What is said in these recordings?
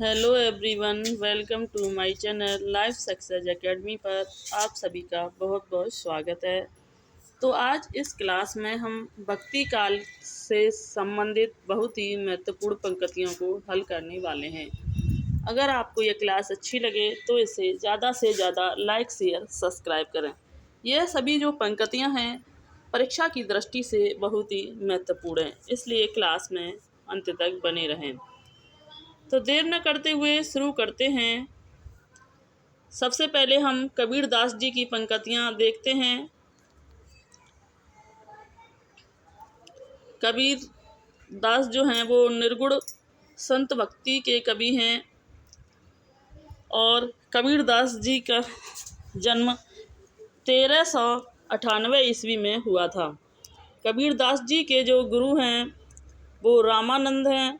Hello everyone, welcome to my channel life success academy पर आप सभी का बहुत बहुत स्वागत है। तो आज इस क्लास में हम भक्ति काल से संबंधित बहुत ही महत्वपूर्ण पंक्तियों को हल करने वाले हैं। अगर आपको यह क्लास अच्छी लगे तो इसे ज़्यादा से ज़्यादा लाइक शेयर सब्सक्राइब करें। यह सभी जो पंक्तियाँ हैं परीक्षा की दृष्टि से बहुत ही महत्वपूर्ण हैं, इसलिए क्लास में अंत तक बने रहें। तो देर न करते हुए शुरू करते हैं। सबसे पहले हम कबीर दास जी की पंक्तियाँ देखते हैं। कबीर दास जो हैं वो निर्गुण संत भक्ति के कवि हैं और कबीर दास जी का जन्म 1398 ईस्वी में हुआ था। कबीर दास जी के जो गुरु हैं वो रामानंद हैं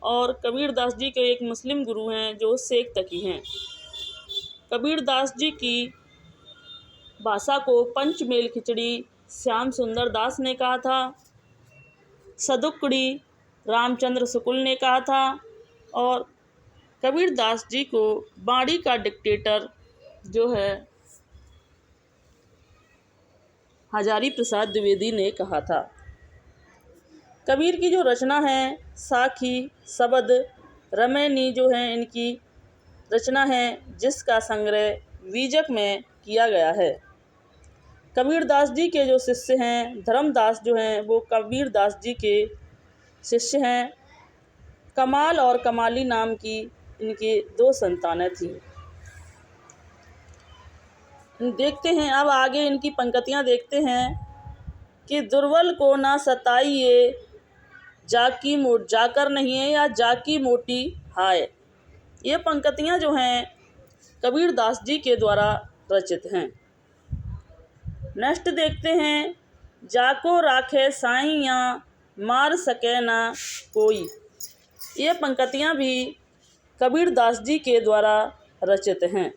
और कबीर दास जी के एक मुस्लिम गुरु हैं जो शेख तकी हैं। कबीर दास जी की भाषा को पंचमेल खिचड़ी श्याम सुंदर दास ने कहा था, सदुक्कड़ी रामचंद्र शुक्ल ने कहा था और कबीर दास जी को बाड़ी का डिक्टेटर जो है हजारी प्रसाद द्विवेदी ने कहा था। कबीर की जो रचना है साखी शबद रमैनी जो है इनकी रचना है, जिसका संग्रह वीजक में किया गया है। कबीर दास जी के जो शिष्य हैं धर्मदास जो हैं वो कबीर दास जी के शिष्य हैं। कमाल और कमाली नाम की इनकी 2 संतानें थीं। देखते हैं अब आगे इनकी पंक्तियाँ देखते हैं कि दुर्बल को ना सताइए, जाकर नहीं है या जाकी मोटी हाय। ये पंक्तियाँ जो हैं कबीर दास जी के द्वारा रचित हैं। नेक्स्ट देखते हैं, जाको राखे साइयाँ मार सके ना कोई। ये पंक्तियाँ भी कबीर दास जी के द्वारा रचित हैं।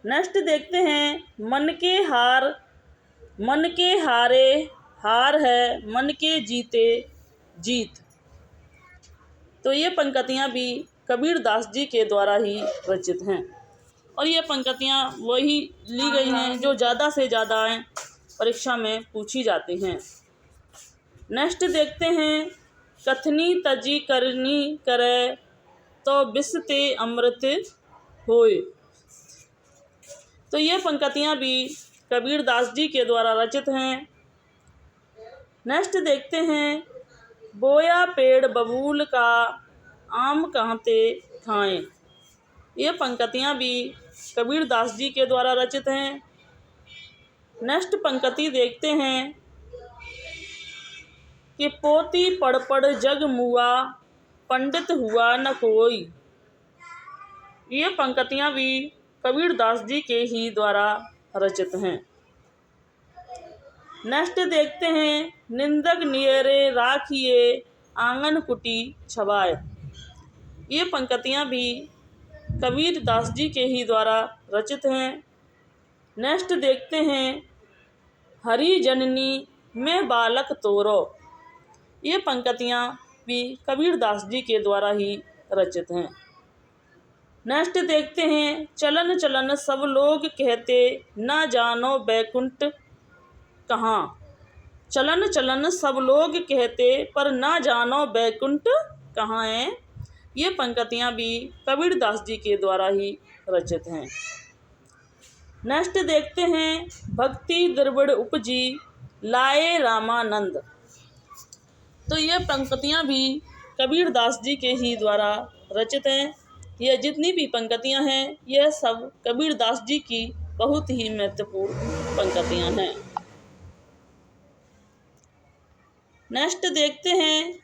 नेक्स्ट देखते हैं, मन के हारे हार है, मन के जीते जीत। तो ये पंक्तियाँ भी कबीर दास जी के द्वारा ही रचित हैं और ये पंक्तियाँ वही ली गई हैं जो ज़्यादा से ज़्यादा परीक्षा में पूछी जाती हैं। नेक्स्ट देखते हैं, कथनी तजी करनी करे तो बिसते अमृत होए। तो ये पंक्तियाँ भी कबीर दास जी के द्वारा रचित हैं। नेक्स्ट देखते हैं, बोया पेड़ बबूल का आम कहते खाएं। ये पंक्तियाँ भी कबीर दास जी के द्वारा रचित हैं। नेक्स्ट पंक्ति देखते हैं कि पोती पढ़ पढ़ जग मुआ पंडित हुआ न कोई। ये पंक्तियाँ भी कबीर दास जी के ही द्वारा रचित हैं। नेक्स्ट देखते हैं, निंदक नियरे राखिए आंगन कुटी छवाए। ये पंक्तियाँ भी कबीर दास जी के ही द्वारा रचित हैं। नेक्स्ट देखते हैं, हरि जननी में बालक तोरो। ये पंक्तियाँ भी कबीर दास जी के द्वारा ही रचित हैं। नेक्स्ट देखते हैं, चलन चलन सब लोग कहते ना जानो बैकुंठ कहाँ। चलन चलन सब लोग कहते पर ना जानो बैकुंठ कहाँ है। ये पंक्तियाँ भी कबीर दास जी के द्वारा ही रचित हैं। नेक्स्ट देखते हैं, भक्ति द्रविड़ उपजी लाए रामानंद। तो ये पंक्तियाँ भी कबीर दास जी के ही द्वारा रचित हैं। यह जितनी भी पंक्तियाँ हैं यह सब कबीर दास जी की बहुत ही महत्वपूर्ण पंक्तियाँ हैं। नेक्स्ट देखते हैं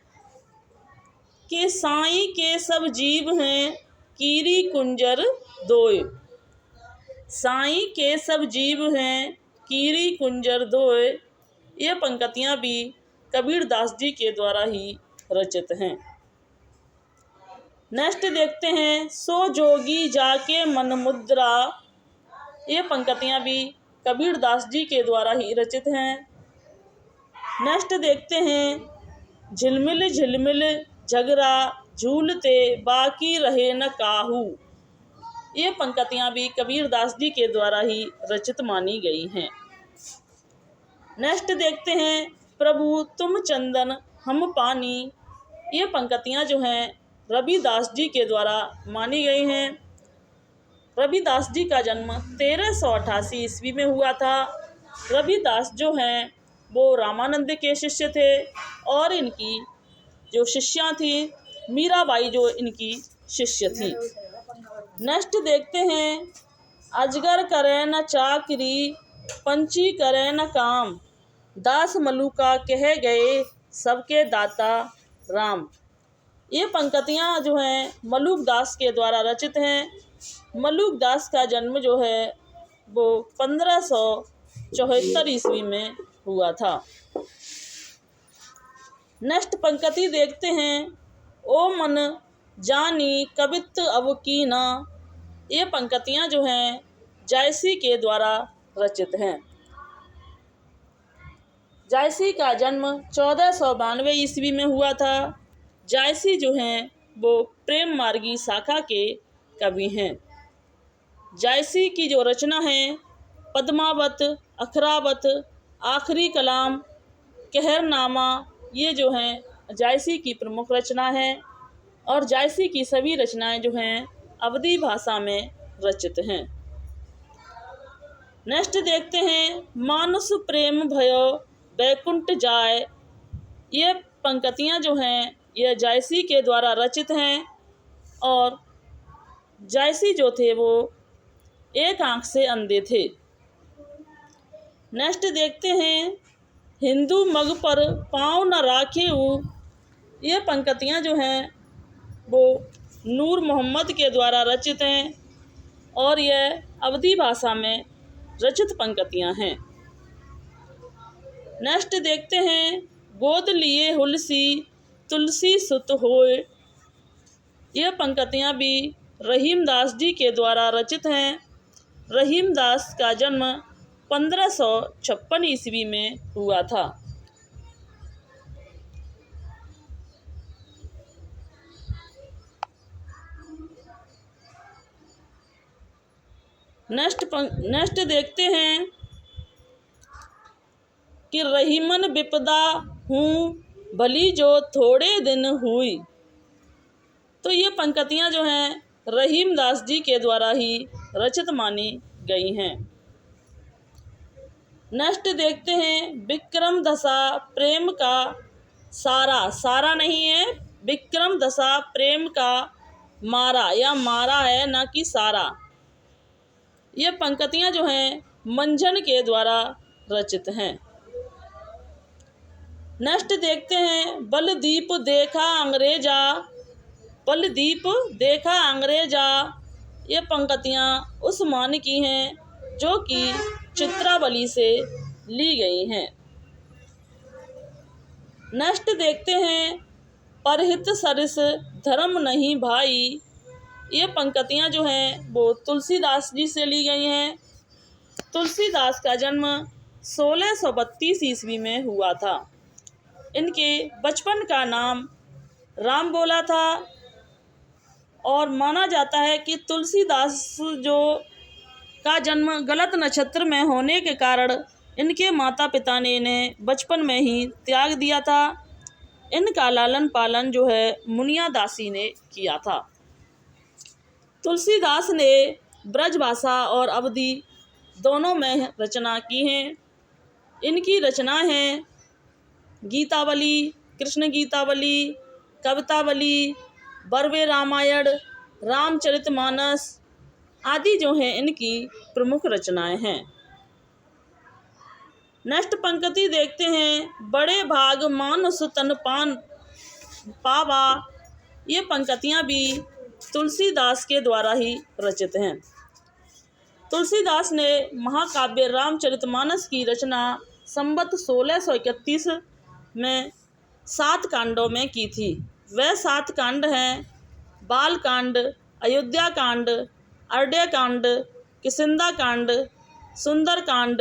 कि साईं के सब जीव हैं कीरी कुंजर दोय। साईं के सब जीव हैं कीरी कुंजर दोय। ये पंक्तियाँ भी कबीर दास जी के द्वारा ही रचित हैं। नेक्स्ट देखते हैं, सो जोगी जाके मन मुद्रा। ये पंक्तियाँ भी कबीर दास जी के द्वारा ही रचित हैं। नेक्स्ट देखते हैं, झिलमिल झिलमिल झगड़ा झूलते बाकी रहे न काहू। ये पंक्तियाँ भी कबीरदास जी के द्वारा ही रचित मानी गई हैं। नेक्स्ट देखते हैं, प्रभु तुम चंदन हम पानी। ये पंक्तियाँ जो हैं रविदास जी के द्वारा मानी गई हैं। रविदास जी का जन्म 1388 ईस्वी में हुआ था। रविदास जो हैं वो रामानंद के शिष्य थे और इनकी जो शिष्या थी मीराबाई जो इनकी शिष्य थी। नेक्स्ट देखते हैं, अजगर करे न चाकरी पंछी करे न काम, दास मलुका कह गए सबके दाता राम। ये पंक्तियाँ जो हैं मलुक दास के द्वारा रचित हैं। मलुक दास का जन्म जो है वो 1574 ईस्वी में हुआ था। नेक्स्ट पंक्ति देखते हैं, ओ मन जानी कवित्त अब कीना। ये पंक्तियाँ जो हैं जायसी के द्वारा रचित हैं। जायसी का जन्म 1492 ईस्वी में हुआ था। जायसी जो हैं वो प्रेम मार्गी शाखा के कवि हैं। जायसी की जो रचना है पद्मावत, अखरावत, आखिरी कलाम, कहरनामा, ये जो हैं जायसी की प्रमुख रचना है और जायसी की सभी रचनाएं जो हैं अवधी भाषा में रचित हैं। नेक्स्ट देखते हैं, मानुष प्रेम भयो बैकुंठ जाय। ये पंक्तियाँ जो हैं ये जायसी के द्वारा रचित हैं और जायसी जो थे वो एक आंख से अंधे थे। नेक्स्ट देखते हैं, हिंदू मग पर पाँव न राखे ऊ। ये पंक्तियाँ जो हैं वो नूर मोहम्मद के द्वारा रचित हैं और यह अवधी भाषा में रचित पंक्तियाँ हैं। नेक्स्ट देखते हैं, गोद लिए हुलसी तुलसी सुत होए। यह पंक्तियाँ भी रहीमदास जी के द्वारा रचित हैं। रहीमदास का जन्म 1556 ईस्वी में हुआ था। नेक्स्ट देखते हैं कि रहीमन विपदा हूँ भली जो थोड़े दिन हुई। तो ये पंक्तियाँ जो हैं रहीमदास जी के द्वारा ही रचित मानी गई हैं। नेक्स्ट देखते हैं, विक्रम दशा प्रेम का सारा, सारा नहीं है, विक्रम दशा प्रेम का मारा या मारा है ना कि सारा। ये पंक्तियाँ जो हैं मंझन के द्वारा रचित हैं। नेक्स्ट देखते हैं, बलदीप देखा अंग्रेजा, बलदीप देखा अंग्रेजा। ये पंक्तियाँ उस मान की हैं जो कि चित्रावली से ली गई हैं। नेक्स्ट देखते हैं, परहित सरिस धर्म नहीं भाई। ये पंक्तियाँ जो हैं वो तुलसीदास जी से ली गई हैं। तुलसीदास का जन्म 1632 ईस्वी में हुआ था। इनके बचपन का नाम राम बोला था और माना जाता है कि तुलसीदास जो का जन्म गलत नक्षत्र में होने के कारण इनके माता पिता ने इन्हें बचपन में ही त्याग दिया था। इनका लालन पालन जो है मुनिया दासी ने किया था। तुलसीदास ने ब्रजभाषा और अवधी दोनों में रचना की हैं। इनकी रचनाएं हैं गीतावली, कृष्ण गीतावली, कवितावली, बरवे रामायण, रामचरितमानस आदि जो हैं इनकी प्रमुख रचनाएं हैं। नेक्स्ट पंक्ति देखते हैं, बड़े भाग मानुष तन पान पावा। ये पंक्तियाँ भी तुलसीदास के द्वारा ही रचित हैं। तुलसीदास ने महाकाव्य रामचरितमानस की रचना संवत 1631 में 7 कांडों में की थी। वह 7 कांड हैं बाल कांड, अयोध्या कांड, अरण्य कांड, किष्किंधा कांड, सुंदर कांड,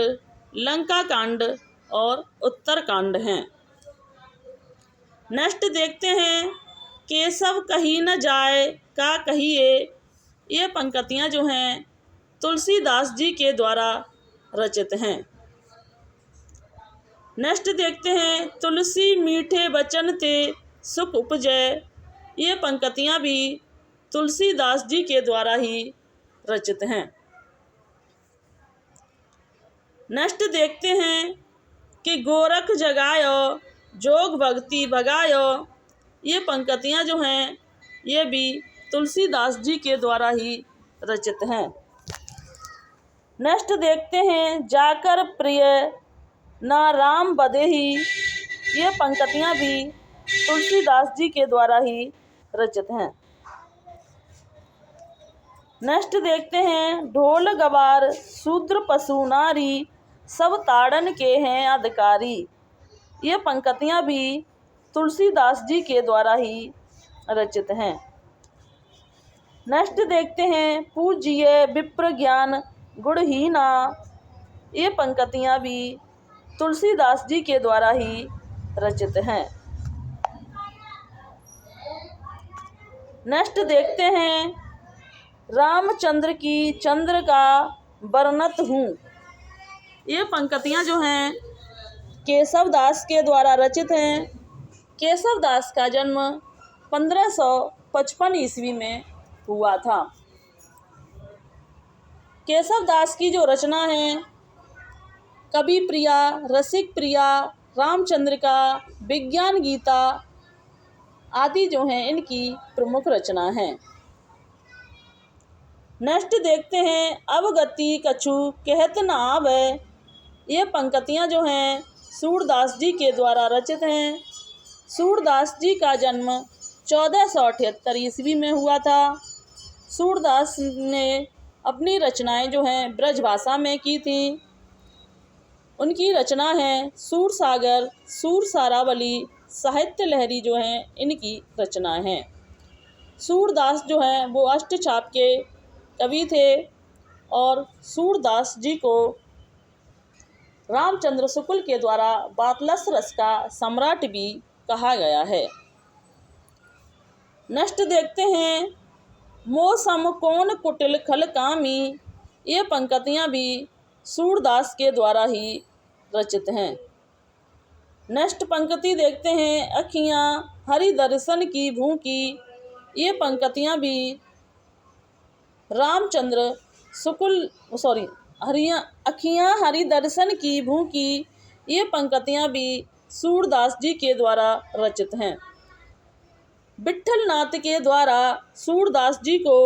लंका कांड और उत्तर कांड हैं। नेक्स्ट देखते हैं, केशव कहीं न जाए का कहिए, ये पंक्तियाँ जो हैं तुलसीदास जी के द्वारा रचित हैं। नेक्स्ट देखते हैं, तुलसी मीठे बचन ते सुख उपजै, ये पंक्तियाँ भी तुलसीदास जी के द्वारा ही रचित हैं। नेक्स्ट देखते हैं कि गोरख जगायो जोग भक्ति भगायो, ये पंक्तियाँ जो हैं ये भी तुलसीदास जी के द्वारा ही रचित हैं। नेक्स्ट देखते हैं, जाकर प्रिय ना राम बदेही, ये पंक्तियाँ भी तुलसीदास जी के द्वारा ही रचित हैं। नेक्स्ट देखते हैं, ढोल गवार शूद्र पशु नारी सब ताड़न के हैं अधिकारी, ये पंक्तियाँ भी तुलसीदास जी के द्वारा ही रचित हैं। नेक्स्ट देखते हैं, पूज्य विप्र ज्ञान गुणहीना, ये पंक्तियाँ भी तुलसीदास जी के द्वारा ही रचित हैं। नेक्स्ट देखते हैं, रामचंद्र की चंद्र का वर्णत हूँ, ये पंक्तियाँ जो हैं केशवदास के द्वारा रचित हैं। केशवदास का जन्म 1555 ईस्वी में हुआ था। केशवदास की जो रचना है, कवि प्रिया, रसिक प्रिया, रामचंद्र का, विज्ञान गीता आदि जो हैं इनकी प्रमुख रचना हैं। नेक्स्ट देखते हैं, अवगति कछु कहत न आवे, ये पंक्तियाँ जो हैं सूरदास जी के द्वारा रचित हैं। सूरदास जी का जन्म 1478 ईस्वी में हुआ था। सूरदास ने अपनी रचनाएं जो हैं ब्रज भाषा में की थी। उनकी रचना है सूरसागर, सूरसारावली, साहित्य लहरी जो हैं इनकी रचना हैं। सूरदास जो हैं वो अष्टछाप के कवि थे और सूरदास जी को रामचंद्र शुक्ल के द्वारा बातलस रस का सम्राट भी कहा गया है। नेक्स्ट देखते हैं, मौसम कौन कुटिल खल कामी, ये पंक्तियाँ भी सूरदास के द्वारा ही रचित हैं। नेक्स्ट पंक्ति देखते हैं, अखियाँ हरि दर्शन की भूखी, ये पंक्तियाँ भी रामचंद्र शुक्ल अखियाँ हरि दर्शन की भूखी, ये पंक्तियाँ भी सूरदास जी के द्वारा रचित हैं। विट्ठल नाथ के द्वारा सूरदास जी को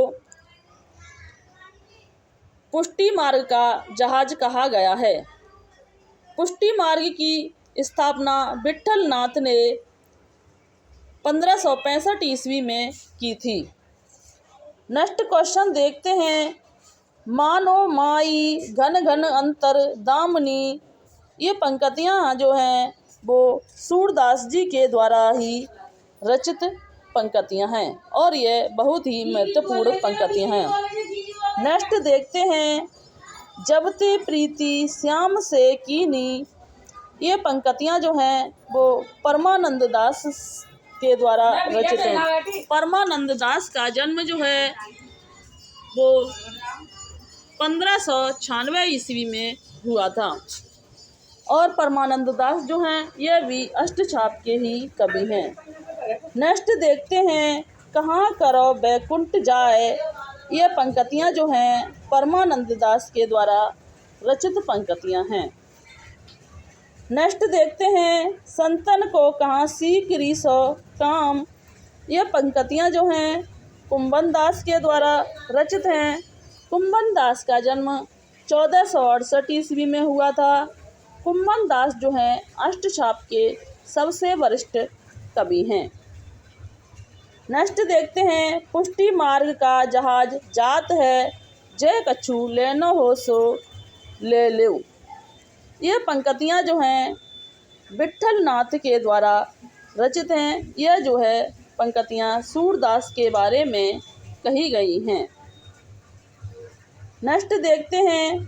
पुष्टि मार्ग का जहाज कहा गया है। पुष्टि मार्ग की स्थापना विट्ठल नाथ ने 1565 ईस्वी में की थी। नेक्स्ट क्वेश्चन देखते हैं, मानो माई घन घन अंतर दामनी, ये पंक्तियाँ जो हैं वो सूरदास जी के द्वारा ही रचित पंक्तियाँ हैं और ये बहुत ही महत्वपूर्ण पंक्तियाँ हैं। नेक्स्ट देखते हैं, जब ते प्रीति श्याम से कीनी, ये पंक्तियाँ जो हैं वो परमानंद दास के द्वारा रचित हैं। परमानंद दास का जन्म जो है वो 1596 ईस्वी में हुआ था और परमानंद दास जो हैं ये भी अष्टछाप के ही कवि हैं। नेक्स्ट देखते हैं, कहाँ करो बैकुंठ जाए, ये पंक्तियाँ जो हैं परमानंद दास के द्वारा रचित पंक्तियाँ हैं। नेक्स्ट देखते हैं, संतन को कहाँ सीकरी सो काम, ये पंक्तियाँ जो हैं कुंभन दास के द्वारा रचित हैं। कुंभन दास का जन्म 1468 ईस्वी में हुआ था। कुंभन दास जो हैं अष्टछाप के सबसे वरिष्ठ कवि हैं। नेक्स्ट देखते हैं, पुष्टि मार्ग का जहाज जात है, जय कछु लेनो हो सो ले लो, ये पंक्तियाँ जो हैं विट्ठल नाथ के द्वारा रचित हैं। यह जो है पंक्तियाँ सूरदास के बारे में कही गई हैं। नेक्स्ट देखते हैं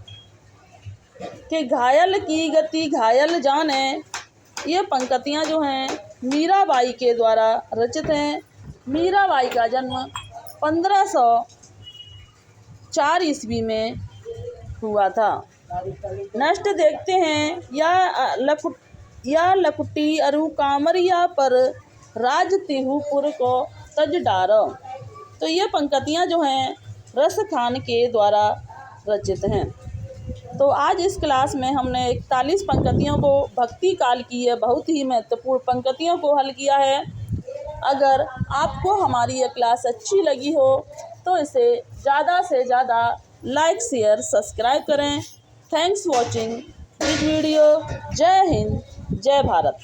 कि घायल की गति घायल जाने, ये पंक्तियाँ जो हैं मीराबाई के द्वारा रचित हैं। मीराबाई का जन्म 1504 ईस्वी में हुआ था। नेक्स्ट देखते हैं, या लकुटी अरु कामरिया पर राज तिहुपुर को तज डारो। तो ये पंक्तियाँ जो हैं रस खान के द्वारा रचित हैं। तो आज इस क्लास में हमने 41 पंक्तियों को भक्ति काल की है बहुत ही महत्वपूर्ण पंक्तियों को हल किया है। अगर आपको हमारी ये क्लास अच्छी लगी हो तो इसे ज़्यादा से ज़्यादा लाइक शेयर सब्सक्राइब करें। Thanks watching this video. जय हिंद, जय भारत।